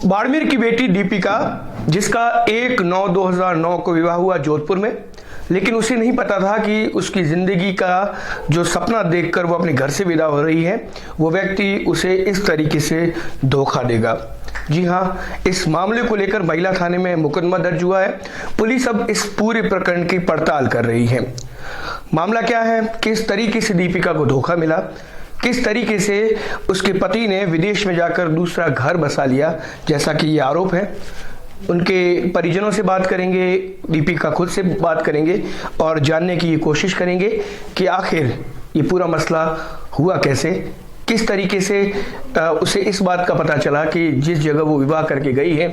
बाड़मेर की बेटी दीपिका, जिसका 1/9/2009 को विवाह हुआ जोधपुर में, लेकिन उसे नहीं पता था कि उसकी ज़िंदगी का जो सपना देखकर वो अपने घर से विदा हो रही है, वो व्यक्ति उसे इस तरीके से धोखा देगा। जी हाँ, इस मामले को लेकर महिला थाने में मुकदमा दर्ज हुआ है। पुलिस अब इस पूरे प्रकरण की पड़ताल कर रही है। मामला क्या है, किस तरीके से दीपिका को धोखा मिला, किस तरीके से उसके पति ने विदेश में जाकर दूसरा घर बसा लिया जैसा कि ये आरोप है, उनके परिजनों से बात करेंगे, दीपिका खुद से बात करेंगे और जानने की कोशिश करेंगे कि आखिर ये पूरा मसला हुआ कैसे, किस तरीके से उसे इस बात का पता चला कि जिस जगह वो विवाह करके गई है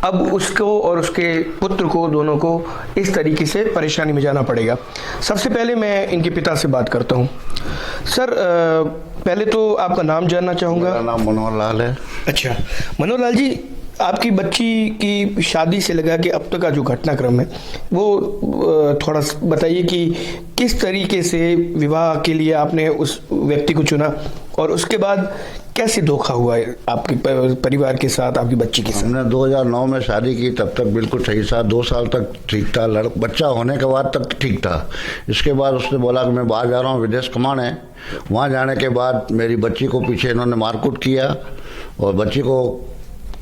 अब उसको और उसके पुत्र को, दोनों को इस तरीके से परेशानी में जाना पड़ेगा। सबसे पहले मैं इनके पिता से बात करता हूँ। सर, पहले तो आपका नाम जानना चाहूँगा। मेरा नाम मनोहर लाल है। अच्छा, मनोहर लाल जी, आपकी बच्ची की शादी से लगा कि अब तक का जो घटनाक्रम है वो थोड़ा बताइए कि किस तरीके से विवाह के लिए आपने उस व्यक्ति को चुना और उसके बाद कैसे धोखा हुआ है आपके परिवार के साथ, आपकी बच्ची के साथ? हमने 2009 में शादी की, तब तक बिल्कुल सही था, 2 साल तक ठीक था, बच्चा होने के बाद तक ठीक था। इसके बाद उसने बोला कि मैं बाहर जा रहा हूँ विदेश कमाने। वहाँ जाने के बाद मेरी बच्ची को पीछे इन्होंने मारकूट किया और बच्ची को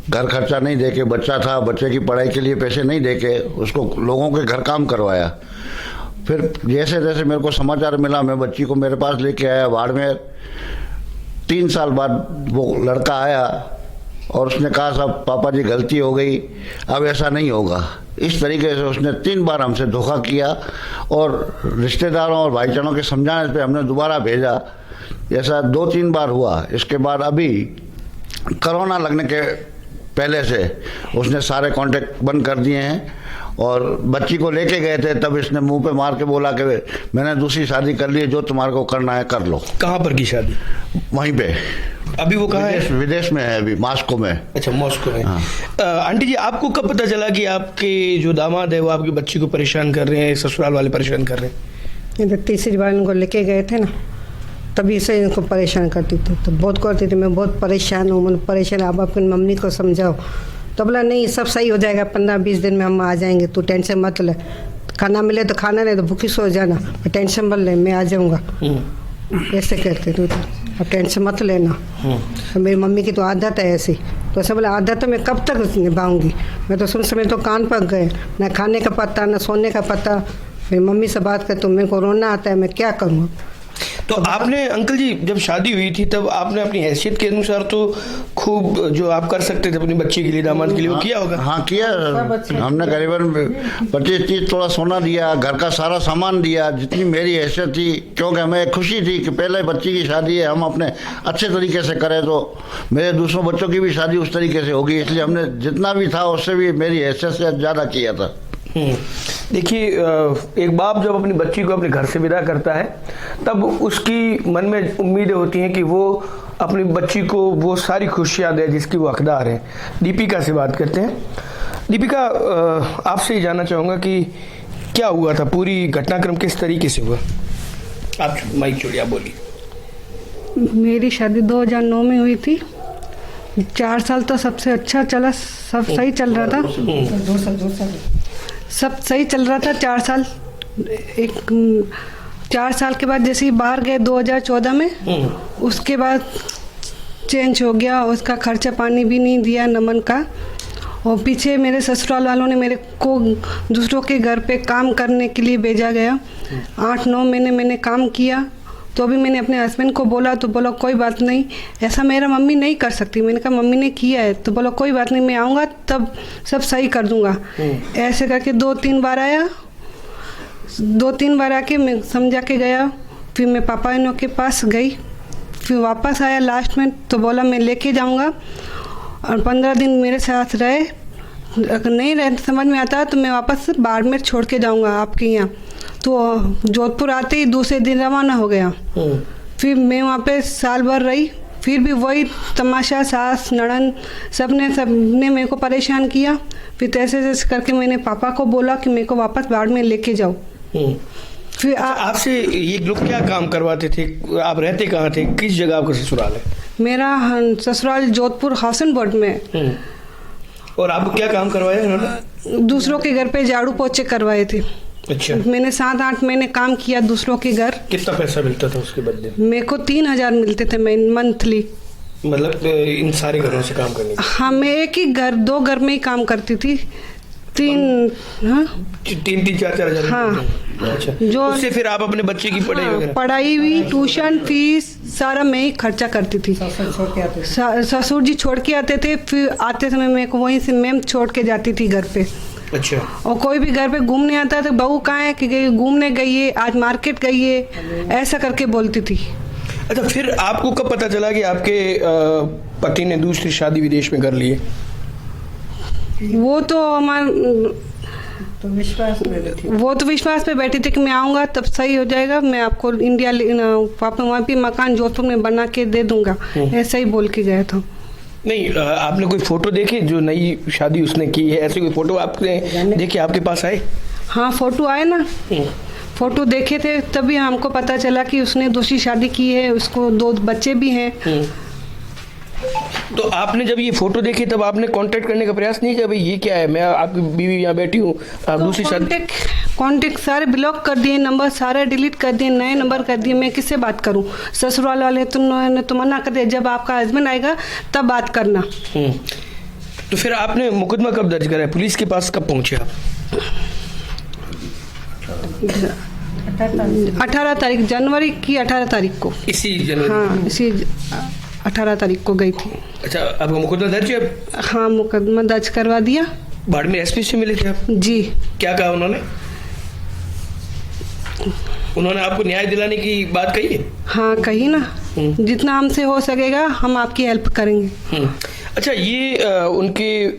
घर खर्चा नहीं देके, बच्चा था, बच्चे की पढ़ाई के लिए पैसे नहीं देके उसको लोगों के घर काम करवाया। फिर जैसे जैसे मेरे को समाचार मिला, मैं बच्ची को मेरे पास लेके आया बाड़मेर। 3 साल बाद वो लड़का आया और उसने कहा साहब पापा जी गलती हो गई, अब ऐसा नहीं होगा। इस तरीके से उसने 3 बार हमसे धोखा किया और रिश्तेदारों और भाईचारों के समझाने पे हमने दोबारा भेजा। ऐसा 2-3 बार हुआ। इसके बाद अभी कोरोना लगने के पहले से उसने सारे कांटेक्ट बंद कर दिए हैं और बच्ची को लेके गए थे, तब इसने मुंह पे मार के बोला कि मैंने दूसरी शादी कर ली है, जो तुम्हारे को करना है कर लो। कहाँ पर की शादी? वहीं पे। अभी वो कहाँ है? विदेश में है, अभी मॉस्को में। अच्छा, मॉस्को में। हाँ। आंटी जी, आपको कब पता चला कि आपके जो दामाद है वो आपकी बच्ची को परेशान कर रहे हैं, ससुराल वाले परेशान कर रहे हैं? ये तीसरी बार इनको लेके गए थे ना, तभी से इनको परेशान करती थी, तो बहुत करती थी, मैं बहुत परेशान हूँ, मैं परेशान, आप अपनी मम्मी को समझाओ। तो बोला नहीं, सब सही हो जाएगा, 15-20 दिन में हम आ जाएंगे, तू टेंशन मत ले, खाना मिले तो खाना, नहीं तो भूखी सो जाना, टेंशन मत ले, मैं आ जाऊँगा। ऐसे कहते थे, अब टेंशन मत लेना। तो मेरी मम्मी की तो आदत है ऐसी, तो ऐसा बोला आदत तो मैं कब तक निभाऊंगी, मैं तो सुन समय तो कान पक गए, ना खाने का पता ना सोने का पता। मेरी मम्मी से बात कर, तो मेरे को रोना आता है, मैं क्या करूँ। तो आपने अंकल जी जब शादी हुई थी तब आपने अपनी हैसियत के अनुसार तो खूब जो आप कर सकते थे अपनी बच्ची के लिए, दामाद के लिए, वो किया होगा? हाँ किया। हमने करीबन 25-30 तोला सोना दिया, घर का सारा सामान दिया, जितनी मेरी हैसियत थी, क्योंकि हमें खुशी थी कि पहले बच्ची की शादी है, हम अपने अच्छे तरीके से करें तो मेरे दूसरों बच्चों की भी शादी उस तरीके से होगी, इसलिए हमने जितना भी था उससे भी मेरी हैसियत से ज़्यादा किया था। देखिए, एक बाप जब अपनी बच्ची को अपने घर से विदा करता है तब उसकी मन में उम्मीदें होती हैं कि वो अपनी बच्ची को वो सारी खुशियां दे जिसकी वो हकदार है। दीपिका से बात करते हैं। दीपिका, आपसे ये जानना चाहूँगा कि क्या हुआ था, पूरी घटनाक्रम किस तरीके से हुआ? आप माइक छोड़िए, आप बोलिए। मेरी शादी 2009 में हुई थी। 4 साल तो सबसे अच्छा चला, सब सही चल रहा था, 2 साल सब सही चल रहा था। 4 साल 4 साल के बाद जैसे ही बाहर गए 2014 में, उसके बाद चेंज हो गया, उसका खर्चा पानी भी नहीं दिया नमन का। और पीछे मेरे ससुराल वालों ने मेरे को दूसरों के घर पे काम करने के लिए भेजा गया। 8-9 महीने मैंने काम किया, तो भी मैंने अपने हस्बैंड को बोला, तो बोला कोई बात नहीं, ऐसा मेरा मम्मी नहीं कर सकती। मैंने कहा मम्मी ने किया है, तो बोला कोई बात नहीं, मैं आऊँगा तब सब सही कर दूँगा। ऐसे करके 2-3 बार आया, 2-3 बार आके मैं समझा के गया। फिर मैं पापा इनों के पास गई, फिर वापस आया लास्ट में, तो बोला मैं लेके जाऊँगा और 15 दिन मेरे साथ रहे। अगर नहीं रहे समझ में आता तो मैं वापस बाड़मेर छोड़ के जाऊँगा आपके यहाँ। तो जोधपुर आते ही दूसरे दिन रवाना हो गया। फिर मैं वहाँ पे साल भर रही, फिर भी वही तमाशा, सास नड़न सबने मेरे को परेशान किया। फिर तैसे तैसे करके मैंने पापा को बोला कि मेरे को वापस बाड़मेर लेके जाओ। फिर आपसे ये लोग क्या काम करवाते थे? आप रहते कहाँ थे? किस जगह आपका ससुराल है? मेरा ससुराल जोधपुर हाउसिंग बोर्ड में। और आपको क्या काम करवाया उन्होंने? दूसरों के घर पे झाड़ू पोछे करवाए थे। अच्छा। मैंने 7-8 महीने काम किया दूसरों के घर। कितना पैसा मिलता था उसके बदले? मेरे को 3000 मिलते थे मंथली। मतलब इन सारे घरों से काम करने के? हाँ, मैं एक ही घर 2 घर में ही काम करती थी। 3-4 हजार? हाँ। अच्छा। जो उससे फिर आप अपने बच्चे की पढ़ाई वगैरह? पढ़ाई भी, ट्यूशन फीस सारा मैं ही खर्चा करती थी। ससुर जी छोड़ के आते थे, फिर आते समय मैं को वहीं से मैम छोड़ के जाती थी घर पे। अच्छा। और कोई भी घर पे घूमने आता तो बहू कहाँ है कि घूमने गई है, आज मार्केट गई है, ऐसा करके बोलती थी। अच्छा, फिर आपको कब पता चला कि आपके पति ने दूसरी शादी विदेश में कर ली है? वो तो विश्वास पे बैठी थी कि मैं आऊँगा तब सही हो जाएगा, मैं आपको इंडिया पापा वहाँ भी मकान जोधपुर में बना के दे दूंगा, ऐसा ही बोल के गया था। नहीं, आपने कोई फोटो देखे जो नई शादी उसने की है? ऐसे कोई फोटो आपने देखे, आपके पास आए? हाँ, फोटो आए ना। फोटो देखे थे तभी हमको पता चला कि उसने दूसरी शादी की है, उसको 2 बच्चे भी हैं। तो आपने जब ये फोटो देखी तब आपने कांटेक्ट करने का प्रयास नहीं किया? भाई ये क्या है, मैं आपकी बीवी यहाँ बैठी हूँ, आप दूसरी शादी? कांटेक्ट सारे ब्लॉक कर दिए, नंबर सारे डिलीट कर दिए, नए नंबर कर दिए। मैं किससे बात करूँ? ससुराल वाले तो मना कर दिया, जब आपका हस्बैंड आएगा तब बात करना। तो फिर आपने मुकदमा कब दर्ज करा है? पुलिस के पास कब पहुँचे आप? 18 तारीख, जनवरी की 18 तारीख को। इसी जनवरी? हाँ, इसी 18 तारीख को गई थी। अच्छा, आपका मुकदमा दर्ज है? हाँ, मुकदमा दर्ज करवा दिया। बाड़मेर एसपी से मिले थे आप? जी। क्या कहा उन्होंने? उन्होंने आपको न्याय दिलाने की बात कही है? हाँ, कही ना, जितना हमसे हो सकेगा हम आपकी हेल्प करेंगे। अच्छा, ये उनके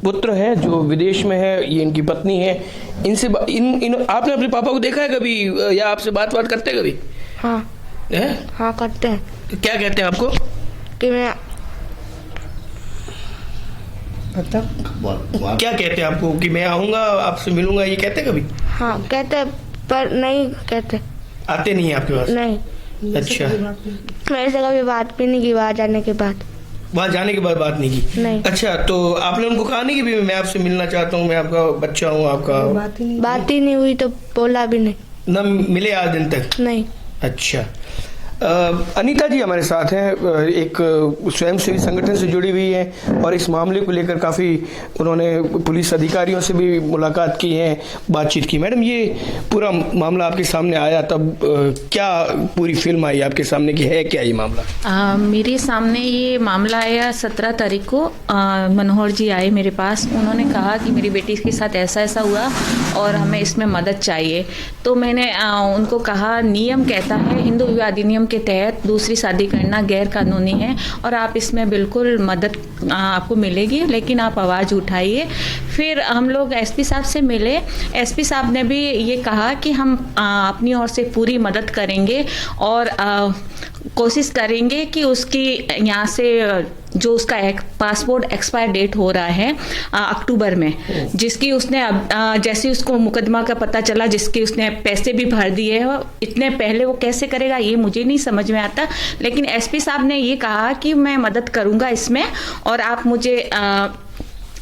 पुत्र हैं जो विदेश में है, ये इनकी पत्नी है, इनसे आपने अपने पापा को देखा है कभी, या आपसे बात करते हैं कभी? हाँ है? हाँ, करते हैं। क्या कहते हैं आपको? कि मैं क्या कहते हैं आपको कि मैं आऊँगा आपसे मिलूंगा, ये कहते हैं कभी? हाँ कहते हैं, पर नहीं कहते। आते नहीं है आपके पास? नहीं। अच्छा। मेरे से कभी बात भी नहीं की वहाँ जाने के बाद। वहाँ जाने के बाद बात नहीं की? नहीं। अच्छा, तो आपने उनको कहा नहीं कि भी मैं आपसे मिलना चाहता हूँ, मैं आपका बच्चा हूँ, आपका? बात ही नहीं हुई, तो बोला भी नहीं। ना मिले आज दिन तक? नहीं। अच्छा। अनीता जी हमारे साथ हैं, एक स्वयंसेवी संगठन से जुड़ी हुई हैं और इस मामले को लेकर काफ़ी उन्होंने पुलिस अधिकारियों से भी मुलाकात की है, बातचीत की। मैडम, ये पूरा मामला आपके सामने आया तब क्या पूरी फिल्म आई आपके सामने की है क्या ये मामला? मेरे सामने ये मामला आया 17 तारीख को। मनोहर जी आए मेरे पास, उन्होंने कहा कि मेरी बेटी के साथ ऐसा ऐसा हुआ और हमें इसमें मदद चाहिए। तो मैंने उनको कहा, नियम कहता है, हिंदू विवाह अधिनियम के तहत दूसरी शादी करना गैर कानूनी है और आप इसमें बिल्कुल मदद आपको मिलेगी, लेकिन आप आवाज़ उठाइए। फिर हम लोग एसपी साहब से मिले। एसपी साहब ने भी ये कहा कि हम अपनी ओर से पूरी मदद करेंगे और कोशिश करेंगे कि उसकी यहाँ से जो उसका पासपोर्ट एक्सपायर डेट हो रहा है अक्टूबर में, जिसकी उसने अब जैसे उसको मुकदमा का पता चला, जिसके उसने पैसे भी भर दिए हैं, इतने पहले वो कैसे करेगा ये मुझे नहीं समझ में आता। लेकिन एसपी साहब ने ये कहा कि मैं मदद करूँगा इसमें और आप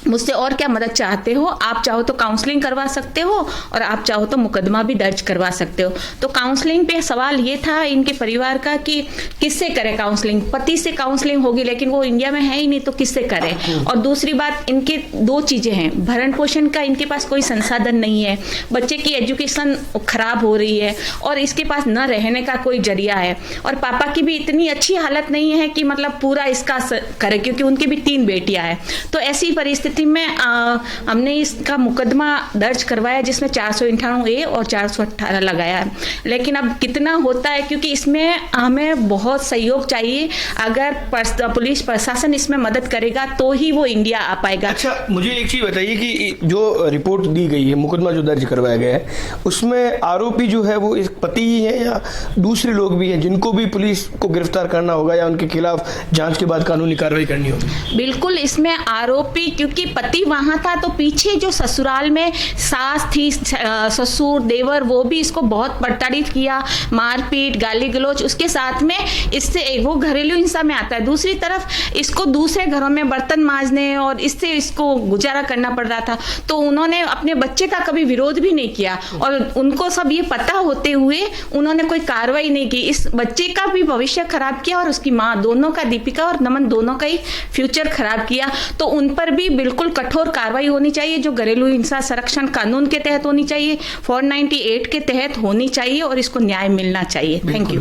मुझसे और क्या मदद चाहते हो? आप चाहो तो काउंसलिंग करवा सकते हो और आप चाहो तो मुकदमा भी दर्ज करवा सकते हो। तो काउंसलिंग पे सवाल ये था इनके परिवार का कि किससे करे काउंसलिंग? पति से काउंसलिंग होगी, लेकिन वो इंडिया में है ही नहीं, तो किससे करे? और दूसरी बात, इनके 2 चीज़ें हैं, भरण पोषण का इनके पास कोई संसाधन नहीं है, बच्चे की एजुकेशन खराब हो रही है और इसके पास न रहने का कोई जरिया है, और पापा की भी इतनी अच्छी हालत नहीं है कि मतलब पूरा इसका करे, क्योंकि उनकी भी 3 बेटियां हैं। तो ऐसी परिस्थिति में हमने इसका मुकदमा दर्ज करवाया, जिसमें 498A और 418 लगाया है। लेकिन अब कितना होता है, क्योंकि इसमें हमें बहुत सहयोग चाहिए। अगर पुलिस प्रशासन इसमें मदद करेगा तो ही वो इंडिया आ पाएगा। अच्छा, मुझे एक चीज़ बताइए कि जो रिपोर्ट दी गई है, मुकदमा जो दर्ज करवाया गया है, उसमें आरोपी जो है वो एक पति ही है या दूसरे लोग भी हैं जिनको भी पुलिस को गिरफ्तार करना होगा या उनके खिलाफ जांच के बाद कानूनी कार्रवाई करनी होगी? बिल्कुल, इसमें आरोपी, क्योंकि उसकी पति वहाँ था, तो पीछे जो ससुराल में सास थी, ससुर, देवर, वो भी इसको बहुत प्रताड़ित किया, मारपीट, गाली गलौज, उसके साथ में इससे वो घरेलू हिंसा में आता है। दूसरी तरफ इसको दूसरे घरों में बर्तन मांजने और इससे इसको गुजारा करना पड़ रहा था। तो उन्होंने अपने बच्चे का कभी विरोध भी नहीं किया और उनको सब ये पता होते हुए उन्होंने कोई कार्रवाई नहीं की। इस बच्चे का भी भविष्य खराब किया और उसकी माँ, दोनों का, दीपिका और नमन, दोनों का ही फ्यूचर खराब किया। तो उन पर भी बिल्कुल कठोर कार्रवाई होनी चाहिए, जो घरेलू हिंसा संरक्षण कानून के तहत होनी चाहिए, 498 के तहत होनी चाहिए और इसको न्याय मिलना चाहिए। Thank you.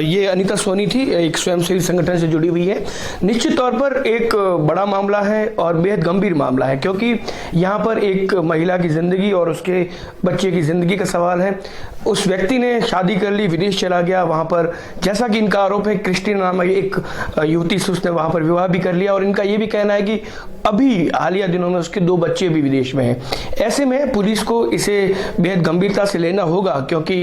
ये अनीता सोनी थी, एक स्वयंसेवी संगठन से जुड़ी हुई है। निश्चित तौर पर एक बड़ा मामला है और बेहद गंभीर मामला है, क्योंकि यहाँ पर एक महिला की जिंदगी और उसके बच्चे की जिंदगी का सवाल है। उस व्यक्ति ने शादी कर ली, विदेश चला गया, वहाँ पर जैसा कि इनका आरोप है, क्रिस्टीना नामक एक युवती से उसने वहाँ पर विवाह भी कर लिया और इनका ये भी कहना है कि अभी हालिया दिनों में उसके 2 बच्चे भी विदेश में हैं। ऐसे में पुलिस को इसे बेहद गंभीरता से लेना होगा, क्योंकि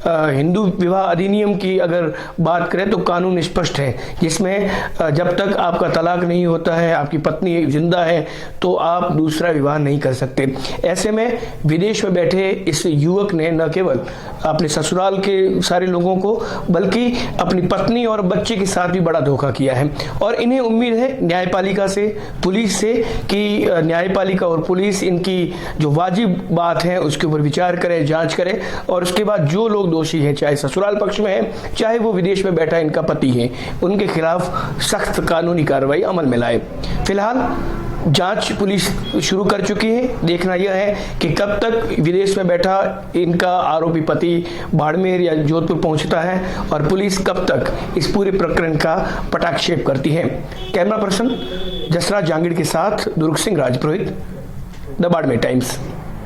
हिंदू विवाह अधिनियम की अगर बात करें तो कानून स्पष्ट है, जिसमें जब तक आपका तलाक नहीं होता है, आपकी पत्नी जिंदा है, तो आप दूसरा विवाह नहीं कर सकते। ऐसे में विदेश में बैठे इस युवक ने न केवल अपने ससुराल के सारे लोगों को बल्कि अपनी पत्नी और बच्चे के साथ भी बड़ा धोखा किया है। और इन्हें उम्मीद है न्यायपालिका से, पुलिस से, कि न्यायपालिका और पुलिस इनकी जो वाजिब बात है उसके ऊपर विचार करे, जांच करे और उसके बाद जो लोग दोषी हैं, चाहे ससुराल पक्ष में है, चाहे वो विदेश में बैठा इनका पति है, उनके खिलाफ सख्त कानूनी कार्रवाई अमल में लाए। फिलहाल जांच पुलिस शुरू कर चुकी है। देखना यह है कि कब तक विदेश में बैठा इनका आरोपी पति बाड़मेर या जोधपुर पहुंचता है और पुलिस कब तक इस पूरे प्रकरण का पटाक्षेप करती है। कैमरा पर्सन जसराज जांगीड़ के साथ दुर्ग सिंह राजपुरोहित, द बाड़मेर टाइम्स।